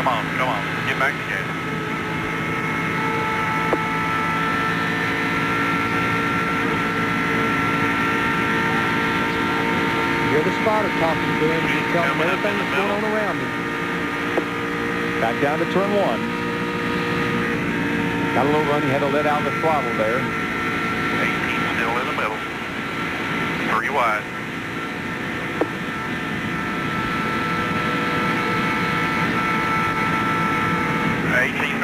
Come on, come on. Get back to gas. You're the spotter talking to him. You tell him everything that's going on around him. Back down to turn 1. Got a little run. He had to let out the throttle there. 18 still in the middle. 3 wide.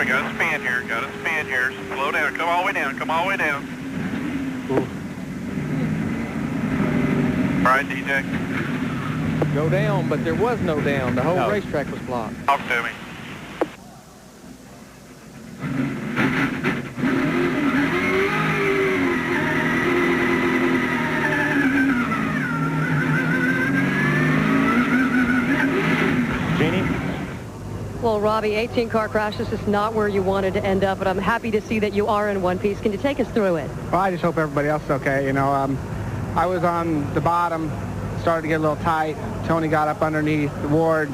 I got a spin here, got a spin here. Slow down, come all the way down, come all the way down. Ooh. All right, DJ. Go down, but there was no down. The whole racetrack was blocked. Talk to me. Well, Robbie, 18-car crash. This is not where you wanted to end up, but I'm happy to see that you are in one piece. Can you take us through it? Well, I just hope everybody else is okay. You know, I was on the bottom, started to get a little tight. Tony got up underneath Ward.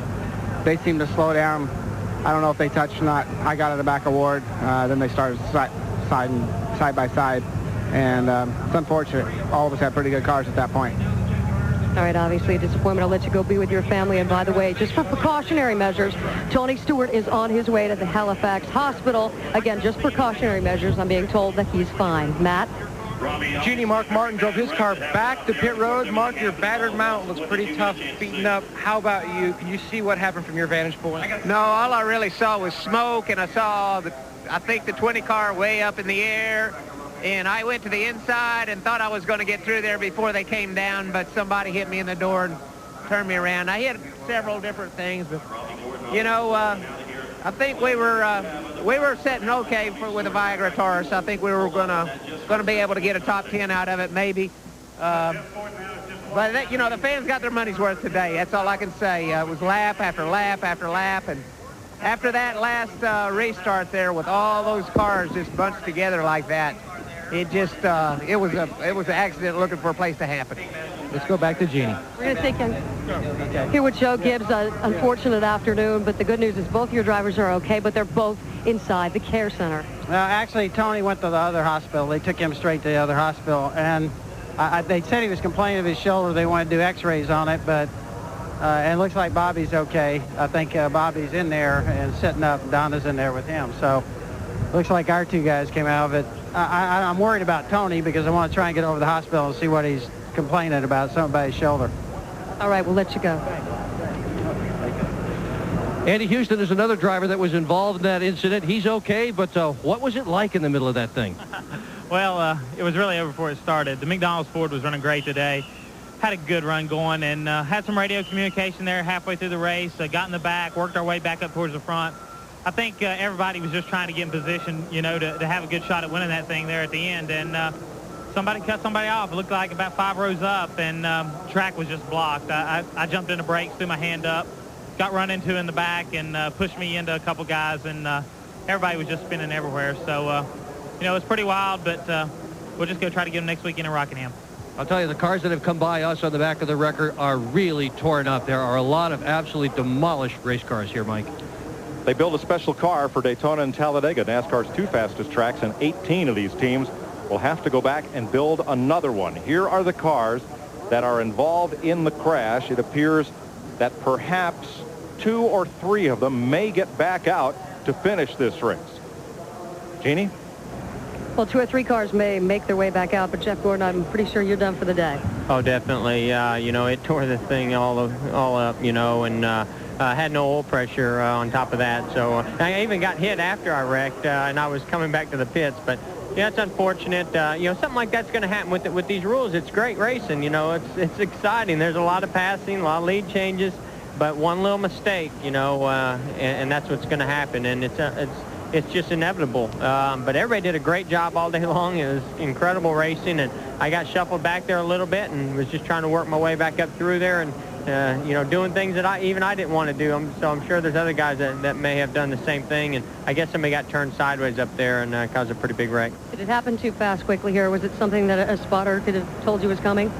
They seemed to slow down. I don't know if they touched or not. I got in the back of Ward. Then they started side by side. And it's unfortunate. All of us had pretty good cars at that point. All right, obviously a disappointment. I'll let you go be with your family. And by the way, just for precautionary measures, Tony Stewart is on his way to the Halifax hospital. Again, just precautionary measures. I'm being told that he's fine. Matt? Jeannie, Mark Martin drove his car back to pit road. Mark, your battered mount looks pretty tough, beaten up. How about you? Can you see what happened from your vantage point? No, all I really saw was smoke, and I saw, I think, the 20 car way up in the air. And I went to the inside and thought I was going to get through there before they came down, but somebody hit me in the door and turned me around. I hit several different things, but, you know, I think we were setting okay with a Viagra Taurus. I think we were going to be able to get a top 10 out of it, maybe. But you know, the fans got their money's worth today. That's all I can say. It was lap after lap after lap, and after that last restart there with all those cars just bunched together like that, it just it was an accident looking for a place to happen. Let's go back to Jeannie. We're going to take here with Joe Gibbs. Unfortunate afternoon, but the good news is both your drivers are okay, but they're both inside the care center. Actually, Tony went to the other hospital. They took him straight to the other hospital, and they said he was complaining of his shoulder. They wanted to do x-rays on it, but and it looks like Bobby's okay. I think Bobby's in there and sitting up. Donna's in there with him. So looks like our two guys came out of it. I'm worried about Tony because I want to try and get over to the hospital and see what he's complaining about, something about his shoulder. All right, we'll let you go. Andy Houston is another driver that was involved in that incident. He's okay, but what was it like in the middle of that thing? Well, it was really over before it started. The McDonald's Ford was running great today. Had a good run going and had some radio communication there halfway through the race. Got in the back, worked our way back up towards the front. I think everybody was just trying to get in position, you know, to have a good shot at winning that thing there at the end. And somebody cut somebody off. It looked like about 5 rows up, and track was just blocked. I jumped into brakes, threw my hand up, got run into in the back, and pushed me into a couple guys, and everybody was just spinning everywhere. So, you know, it's pretty wild, but we'll just go try to get them next weekend in Rockingham. I'll tell you, the cars that have come by us on the back of the record are really torn up. There are a lot of absolutely demolished race cars here, Mike. They built a special car for Daytona and Talladega, NASCAR's 2 fastest tracks, and 18 of these teams will have to go back and build another one. Here are the cars that are involved in the crash. It appears that perhaps 2 or 3 of them may get back out to finish this race. Jeannie? Well, 2 or 3 cars may make their way back out, but Jeff Gordon, I'm pretty sure you're done for the day. Oh, definitely. You know, it tore the thing all up, you know, and had no oil pressure on top of that. So I even got hit after I wrecked, and I was coming back to the pits. But yeah, it's unfortunate. You know, something like that's going to happen with these rules. It's great racing. You know, it's exciting. There's a lot of passing, a lot of lead changes, but one little mistake, you know, and that's what's going to happen. And it's just inevitable. But everybody did a great job all day long. It was incredible racing, and I got shuffled back there a little bit and was just trying to work my way back up through there, and you know, doing things that I didn't want to do. So I'm sure there's other guys that may have done the same thing, and I guess somebody got turned sideways up there and caused a pretty big wreck. Did it happen too fast quickly here? Was it something that a spotter could have told you was coming?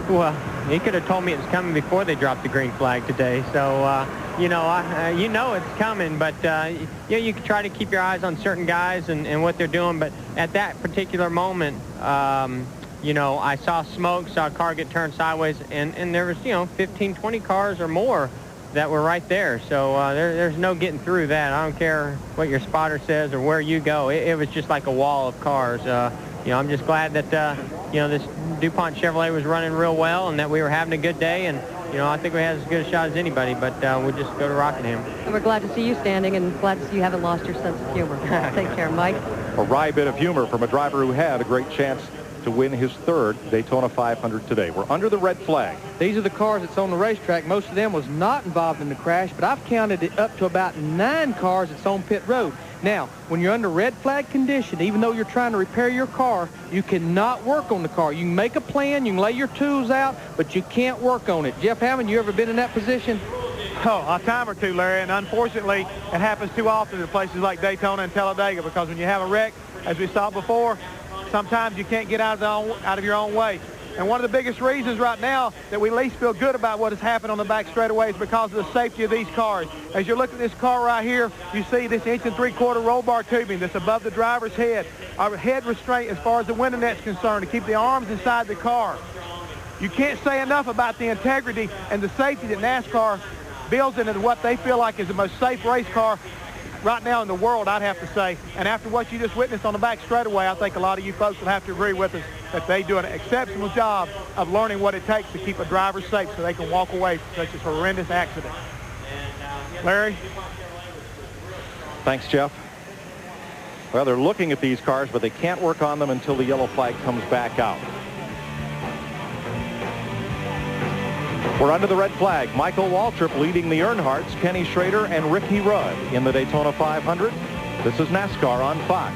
Well, He could have told me it was coming before they dropped the green flag today. So, you know it's coming, but you can try to keep your eyes on certain guys and what they're doing. But at that particular moment, I saw smoke, saw a car get turned sideways, and there was, 15, 20 cars or more that were right there. So there's no getting through that. I don't care what your spotter says or where you go. It was just like a wall of cars. I'm just glad that, this DuPont Chevrolet was running real well and that we were having a good day. And, I think we had as good a shot as anybody, but we'll just go to Rockingham. And we're glad to see you standing and glad to see you haven't lost your sense of humor. Take care, Mike. A wry bit of humor from a driver who had a great chance to win his third Daytona 500 today. We're under the red flag. These are the cars that's on the racetrack. Most of them was not involved in the crash, but I've counted it up to about 9 cars that's on pit road. Now, when you're under red flag condition, even though you're trying to repair your car, you cannot work on the car. You can make a plan, you can lay your tools out, but you can't work on it. Jeff Hammond, you ever been in that position? Oh, a time or two, Larry, and unfortunately, it happens too often in places like Daytona and Talladega, because when you have a wreck, as we saw before, sometimes you can't get out of your own way. And one of the biggest reasons right now that we at least feel good about what has happened on the back straightaway is because of the safety of these cars. As you look at this car right here, you see this 1 3/4 roll bar tubing that's above the driver's head. Our head restraint as far as the window net's concerned to keep the arms inside the car. You can't say enough about the integrity and the safety that NASCAR builds into what they feel like is the most safe race car right now in the world, I'd have to say. And after what you just witnessed on the back straightaway, I think a lot of you folks will have to agree with us that they do an exceptional job of learning what it takes to keep a driver safe so they can walk away from such a horrendous accident. Larry? Thanks, Jeff. Well, they're looking at these cars, but they can't work on them until the yellow flag comes back out. We're under the red flag. Michael Waltrip leading the Earnhardts, Kenny Schrader and Ricky Rudd in the Daytona 500. This is NASCAR on Fox.